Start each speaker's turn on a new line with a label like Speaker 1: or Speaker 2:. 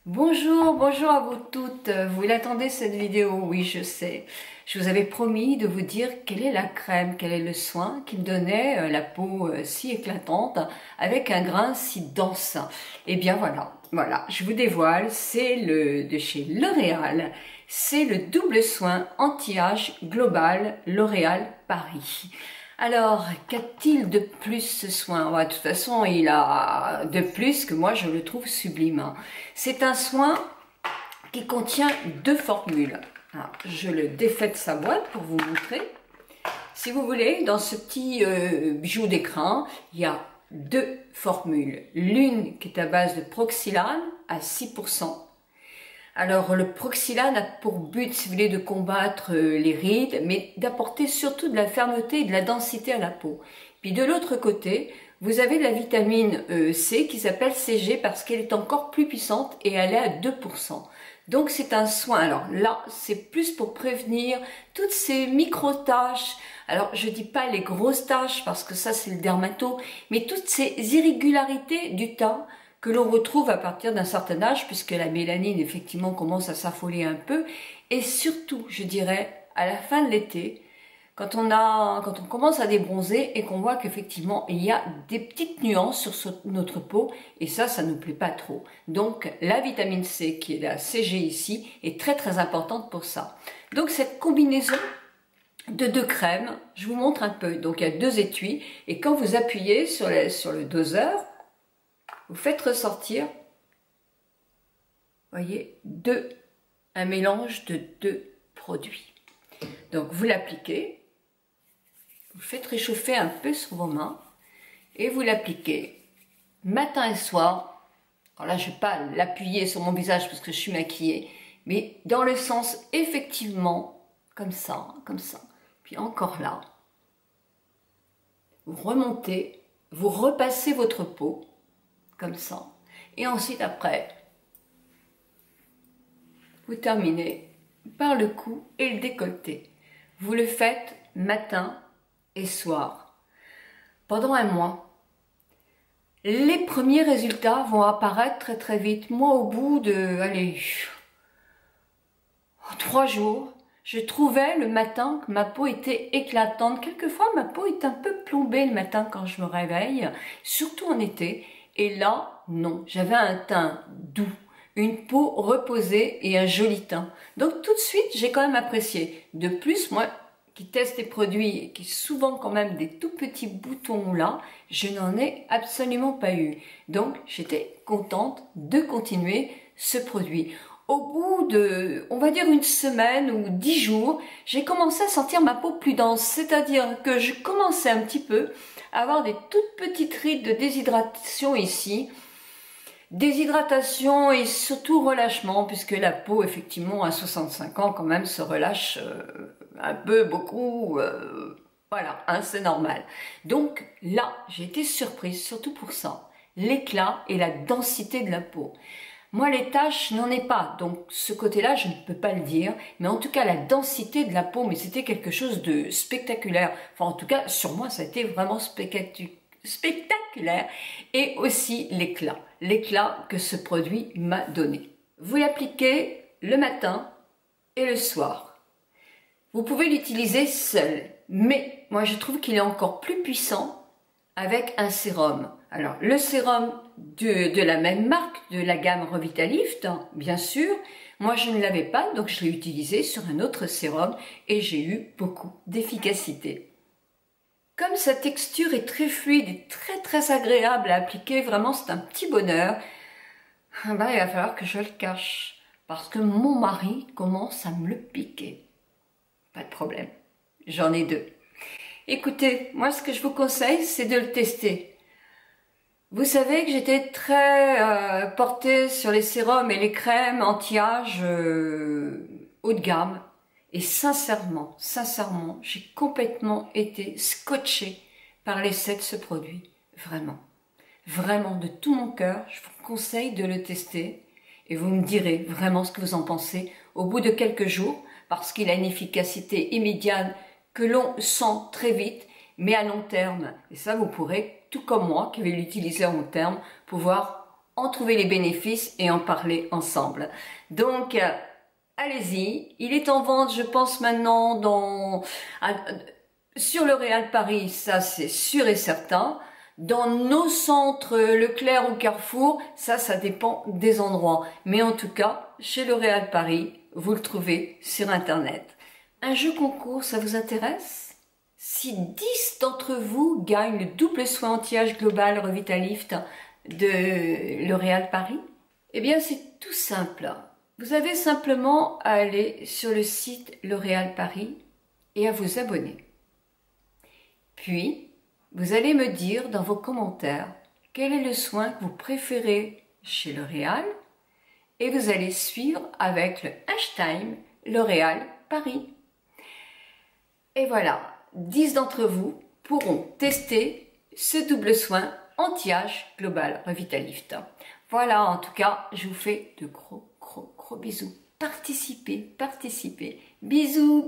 Speaker 1: Bonjour, bonjour à vous toutes. Vous l'attendez cette vidéo? Oui, je sais. Je vous avais promis de vous dire quelle est la crème, quel est le soin qui me donnait la peau si éclatante avec un grain si dense. Eh bien voilà, je vous dévoile, c'est de chez L'Oréal. C'est le double soin anti-âge global L'Oréal Paris. Alors, qu'a-t-il de plus ce soin? De toute façon, il a de plus que moi je le trouve sublime. C'est un soin qui contient deux formules. Alors, je le défais de sa boîte pour vous montrer. Si vous voulez, dans ce petit bijou d'écran, il y a deux formules. L'une qui est à base de Proxylane à 6%. Alors, le Proxylane a pour but, si vous voulez, de combattre les rides, mais d'apporter surtout de la fermeté et de la densité à la peau. Puis de l'autre côté, vous avez de la vitamine C qui s'appelle CG parce qu'elle est encore plus puissante et elle est à 2%. Donc c'est un soin. Alors là, c'est plus pour prévenir toutes ces micro-taches. Alors je dis pas les grosses taches parce que ça c'est le dermato, mais toutes ces irrégularités du teint que l'on retrouve à partir d'un certain âge, puisque la mélanine, effectivement, commence à s'affoler un peu. Et surtout, je dirais, à la fin de l'été, quand on commence à débronzer et qu'on voit qu'effectivement, il y a des petites nuances sur notre peau, et ça ne nous plaît pas trop. Donc, la vitamine C, qui est la CG ici, est très très importante pour ça. Donc, cette combinaison de deux crèmes, je vous montre un peu. Donc, il y a deux étuis, et quand vous appuyez sur le doseur, vous faites ressortir, voyez, un mélange de deux produits. Donc vous l'appliquez, vous faites réchauffer un peu sur vos mains et vous l'appliquez matin et soir. Alors là, je ne vais pas l'appuyer sur mon visage parce que je suis maquillée, mais dans le sens effectivement, comme ça, puis encore là. Vous remontez, vous repassez votre peau, comme ça. Et ensuite, après, vous terminez par le cou et le décolleté. Vous le faites matin et soir. Pendant un mois. Les premiers résultats vont apparaître très très vite. Moi, au bout de, 3 jours, je trouvais le matin que ma peau était éclatante. Quelquefois, ma peau est un peu plombée le matin quand je me réveille, surtout en été. Et là, non, j'avais un teint doux, une peau reposée et un joli teint. Donc tout de suite, j'ai quand même apprécié. De plus, moi qui teste des produits et qui souvent quand même des tout petits boutons là, je n'en ai absolument pas eu. Donc j'étais contente de continuer ce produit. Au bout de, on va dire une semaine ou 10 jours, j'ai commencé à sentir ma peau plus dense. C'est-à-dire que je commençais un petit peu à avoir des toutes petites rides de déshydratation ici. Déshydratation et surtout relâchement, puisque la peau, effectivement, à 65 ans, quand même, se relâche un peu, beaucoup. Voilà, hein, c'est normal. Donc là, j'ai été surprise, surtout pour ça. L'éclat et la densité de la peau. Moi, les taches, n'en ai pas, donc ce côté-là, je ne peux pas le dire, mais en tout cas, la densité de la peau, mais c'était quelque chose de spectaculaire. Enfin, en tout cas, sur moi, ça a été vraiment spectaculaire. Et aussi l'éclat que ce produit m'a donné. Vous l'appliquez le matin et le soir. Vous pouvez l'utiliser seul, mais moi, je trouve qu'il est encore plus puissant avec un sérum. Alors, le sérum de la même marque, de la gamme Revitalift, hein, bien sûr. Moi, je ne l'avais pas, donc je l'ai utilisé sur un autre sérum et j'ai eu beaucoup d'efficacité. Comme sa texture est très fluide et très très agréable à appliquer, vraiment c'est un petit bonheur, il va falloir que je le cache parce que mon mari commence à me le piquer. Pas de problème, j'en ai deux. Écoutez, moi ce que je vous conseille, c'est de le tester. Vous savez que j'étais très portée sur les sérums et les crèmes anti-âge haut de gamme. Et sincèrement, j'ai complètement été scotchée par l'essai de ce produit. Vraiment. Vraiment, de tout mon cœur, je vous conseille de le tester. Et vous me direz vraiment ce que vous en pensez au bout de quelques jours, parce qu'il a une efficacité immédiate que l'on sent très vite, mais à long terme. Et ça, vous pourrez, tout comme moi, qui vais l'utiliser à long terme, pouvoir en trouver les bénéfices et en parler ensemble. Donc, allez-y, il est en vente, je pense maintenant sur le Réal Paris, ça c'est sûr et certain. Dans nos centres Leclerc ou Carrefour, ça dépend des endroits. Mais en tout cas, chez le Réal Paris, vous le trouvez sur Internet. Un jeu concours, ça vous intéresse? Si 10 d'entre vous gagnent le double soin anti-âge global Revitalift de le Réal Paris, eh bien c'est tout simple. Vous avez simplement à aller sur le site Le Réal Paris et à vous abonner. Puis, vous allez me dire dans vos commentaires quel est le soin que vous préférez chez le Réal et vous allez suivre avec le hashtag Le Réal Paris. Et voilà, 10 d'entre vous pourront tester ce double soin anti-âge global Revitalift. Voilà, en tout cas, je vous fais de gros bisous. Participez. Bisous.